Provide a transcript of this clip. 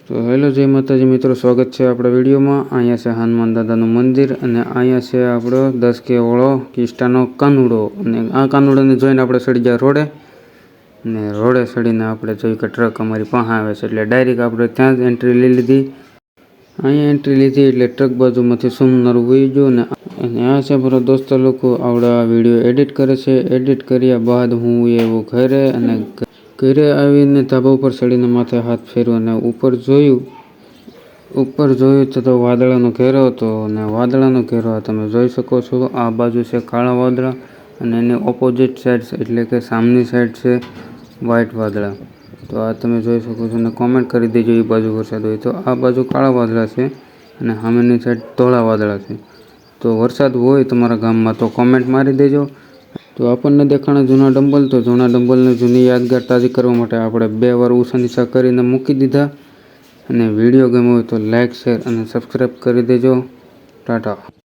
તો હેલો જય માતાજી મિત્રો, સ્વાગત છે આપણા વિડીયોમાં। અહીંયા છે હનુમાન દાદાનું મંદિર અને અહીંયા છે આપણો 10K વાળો કિસ્ટાનો કાનુડો। અને આ કાનુડાને જોઈને આપણે સડી ગયા રોડે અને રોડે સડીને આપણે જોયું કે ટ્રક અમારી પાસે આવે છે, એટલે ડાયરેક્ટ આપણે ત્યાં જ એન્ટ્રી લઈ લીધી। અહીંયા એન્ટ્રી લીધી એટલે ટ્રક બાજુમાંથી સુમનારું વહી ગયું અને આ છે મારા દોસ્તો લોકો આવડા વિડીયો એડિટ કરે છે। એડિટ કર્યા બાદ હું એવું ઘરે અને ઘરે આવીને ધાબા ઉપર ચડીને માથે હાથ ફેરવ્યો અને ઉપર જોયું તો વાદળાનો ઘેરો હતો અને વાદળાનો ઘેરો તમે જોઈ શકો છો। આ બાજુ છે કાળા વાદળા અને એની ઓપોઝિટ સાઈડ એટલે કે સામની સાઈડ છે વ્હાઇટ વાદળા। તો આ તમે જોઈ શકો છો અને કોમેન્ટ કરી દેજો એ બાજુ વરસાદ હોય તો। આ બાજુ કાળા વાદળા છે અને સામેની સાઈડ ધોળા વાદળા છે। તો વરસાદ હોય તમારા ગામમાં તો કોમેન્ટ મારી દેજો। તો આપણને દેખાણા જૂના ડંબલ, તો જૂના ડંબલને જૂની યાદગાર તાજી કરવા માટે આપણે 2 વાર ઊંચા નીચા કરીને મૂકી દીધા। અને વિડીયો ગમ્યો હોય તો લાઇક, શેર અને સબસ્ક્રાઈબ કરી દેજો। ટાટા।